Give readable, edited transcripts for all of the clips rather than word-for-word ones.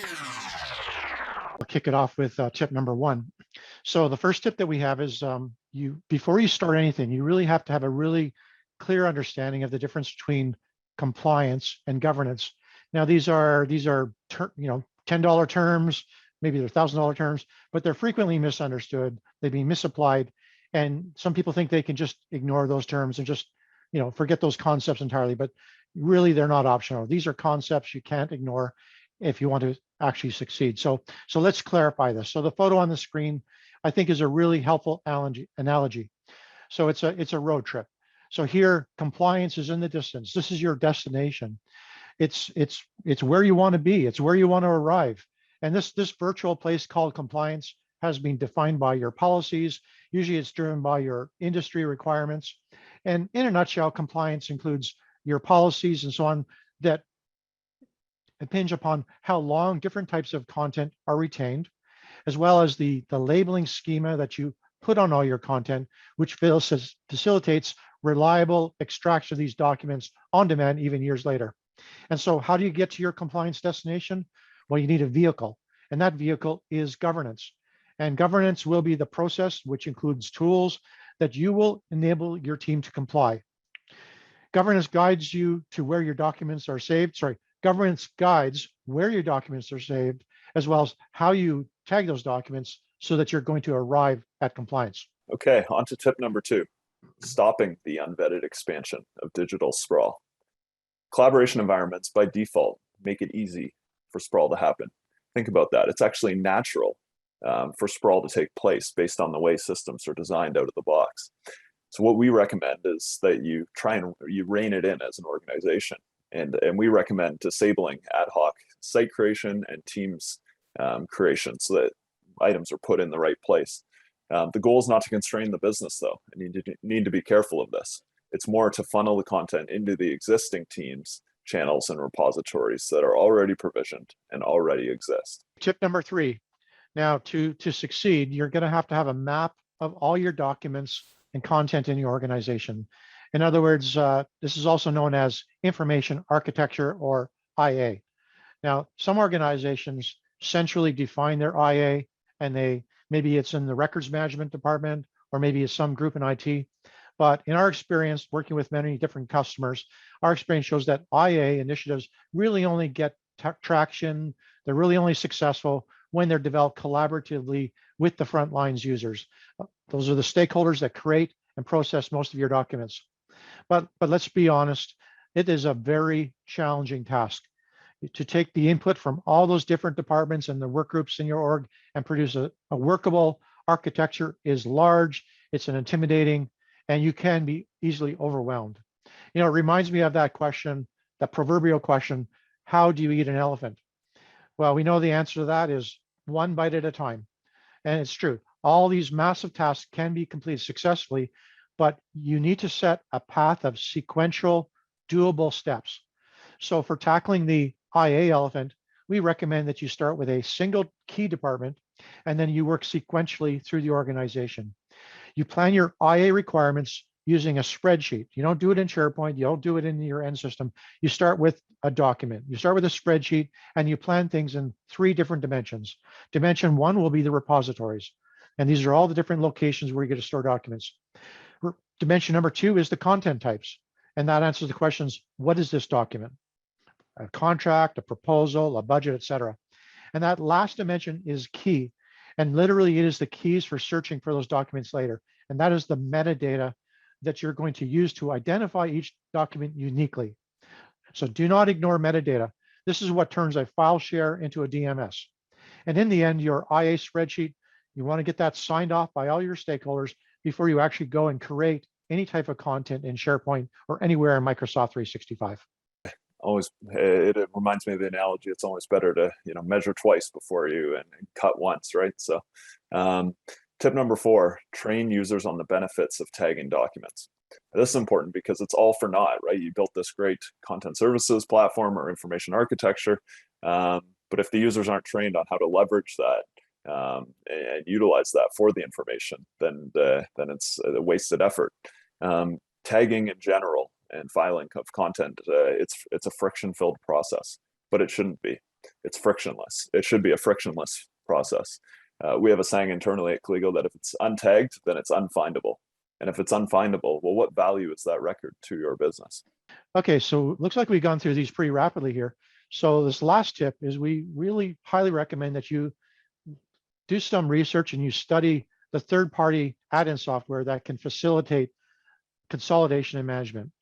I'll kick it off with tip number one. So the first tip that we have is before you start anything, you really have to have a really clear understanding of the difference between compliance and governance. Now these are $10 terms, maybe they're $1,000 terms, but they're frequently misunderstood. They've been misapplied, and some people think they can just ignore those terms and just forget those concepts entirely. But really, they're not optional. These are concepts you can't ignore if you want to actually succeed. So let's clarify this. So the photo on the screen, I think, is a really helpful analogy. So it's a road trip. So here, compliance is in the distance. This is your destination. It's where you want to be. It's where you want to arrive. And this virtual place called compliance has been defined by your policies. Usually it's driven by your industry requirements. And in a nutshell, compliance includes your policies and so on that impinge upon how long different types of content are retained, as well as the labeling schema that you put on all your content, which facilitates reliable extraction of these documents on demand, even years later. And so how do you get to your compliance destination? Well, you need a vehicle, and that vehicle is governance. And governance will be the process, which includes tools that you will enable your team to comply. Governance guides you to where your documents are saved. Governance guides where your documents are saved, as well as how you tag those documents so that you're going to arrive at compliance. Okay, on to tip number two, stopping the unvetted expansion of digital sprawl. Collaboration environments by default make it easy for sprawl to happen. Think about that. It's actually natural for sprawl to take place based on the way systems are designed out of the box. So what we recommend is that you rein it in as an organization. And we recommend disabling ad hoc site creation and teams creation so that items are put in the right place. The goal is not to constrain the business, though, and you need to be careful of this. It's more to funnel the content into the existing teams, channels, and repositories that are already provisioned and already exist. Tip number three. Now, to succeed, you're going to have a map of all your documents and content in your organization. In other words, this is also known as information architecture, or IA. Now, some organizations centrally define their IA, and maybe it's in the records management department, or maybe it's some group in IT. But in our experience, working with many different customers, our experience shows that IA initiatives really only get traction. They're really only successful when they're developed collaboratively with the front lines users. Those are the stakeholders that create and process most of your documents. But let's be honest, it is a very challenging task to take the input from all those different departments and the work groups in your org and produce a workable architecture is large, it's an intimidating, and you can be easily overwhelmed. It reminds me of that question, that proverbial question, how do you eat an elephant? Well, we know the answer to that is one bite at a time. And it's true. All these massive tasks can be completed successfully, but you need to set a path of sequential, doable steps. So for tackling the IA elephant, we recommend that you start with a single key department, and then you work sequentially through the organization. You plan your IA requirements using a spreadsheet. You don't do it in SharePoint. You don't do it in your end system. You start with a document. You start with a spreadsheet, and you plan things in three different dimensions. Dimension one will be the repositories. And these are all the different locations where you get to store documents. Dimension number two is the content types. And that answers the questions, what is this document? A contract, a proposal, a budget, etc. And that last dimension is key. And literally it is the keys for searching for those documents later. And that is the metadata that you're going to use to identify each document uniquely. So do not ignore metadata. This is what turns a file share into a DMS. And in the end, your IA spreadsheet, you want to get that signed off by all your stakeholders before you actually go and create any type of content in SharePoint or anywhere in Microsoft 365. It reminds me of the analogy. It's always better to measure twice before you and cut once, right? So tip number four, train users on the benefits of tagging documents. This is important because it's all for naught, right? You built this great content services platform or information architecture, but if the users aren't trained on how to leverage that and utilize that for the information, then it's a wasted effort. Tagging in general and filing of content, it's a friction-filled process, but it shouldn't be. It's frictionless. It should be a frictionless process. We have a saying internally at Kleagle that if it's untagged, then it's unfindable. And if it's unfindable, well, what value is that record to your business? Okay, so it looks like we've gone through these pretty rapidly here. So this last tip is we really highly recommend that you do some research and you study the third-party add-in software that can facilitate consolidation and management.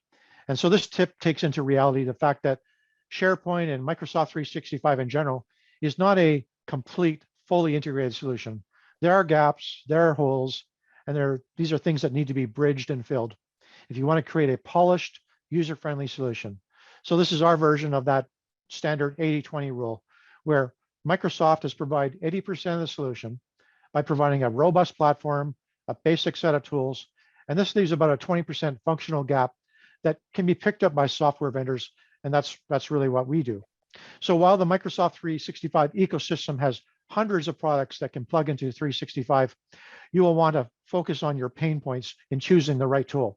And so this tip takes into reality the fact that SharePoint and Microsoft 365 in general is not a complete, fully integrated solution. There are gaps, there are holes, and these are things that need to be bridged and filled if you want to create a polished, user-friendly solution. So this is our version of that standard 80-20 rule, where Microsoft has provided 80% of the solution by providing a robust platform, a basic set of tools, and this leaves about a 20% functional gap that can be picked up by software vendors, and that's really what we do. So while the Microsoft 365 ecosystem has hundreds of products that can plug into 365, you will want to focus on your pain points in choosing the right tool.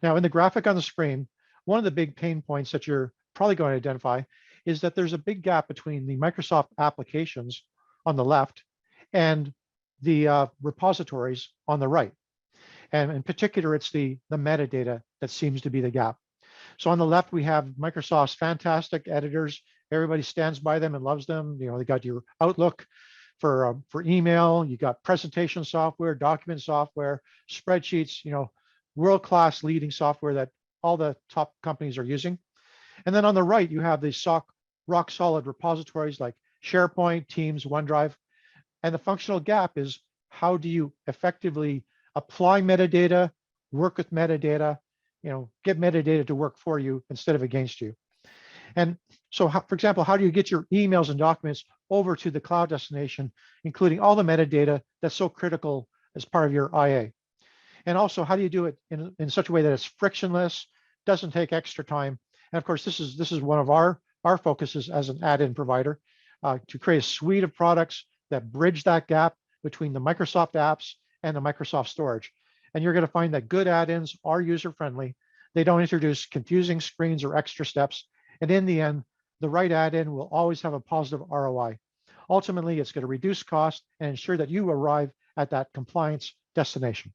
Now, in the graphic on the screen, one of the big pain points that you're probably going to identify is that there's a big gap between the Microsoft applications on the left and the repositories on the right. And in particular, it's the metadata that seems to be the gap. So on the left, we have Microsoft's fantastic editors. Everybody stands by them and loves them. You know, they got your Outlook for email. You got presentation software, document software, spreadsheets. You know, world-class leading software that all the top companies are using. And then on the right, you have the rock-solid repositories like SharePoint, Teams, OneDrive. And the functional gap is how do you effectively apply metadata, work with metadata, you know, get metadata to work for you instead of against you. And so, for example, how do you get your emails and documents over to the cloud destination, including all the metadata that's so critical as part of your IA? And also, how do you do it in such a way that it's frictionless, doesn't take extra time? And of course, this is one of our focuses as an add-in provider, to create a suite of products that bridge that gap between the Microsoft apps and the Microsoft storage. And you're going to find that good add-ins are user-friendly. They don't introduce confusing screens or extra steps. And in the end, the right add-in will always have a positive ROI. Ultimately, it's going to reduce cost and ensure that you arrive at that compliance destination.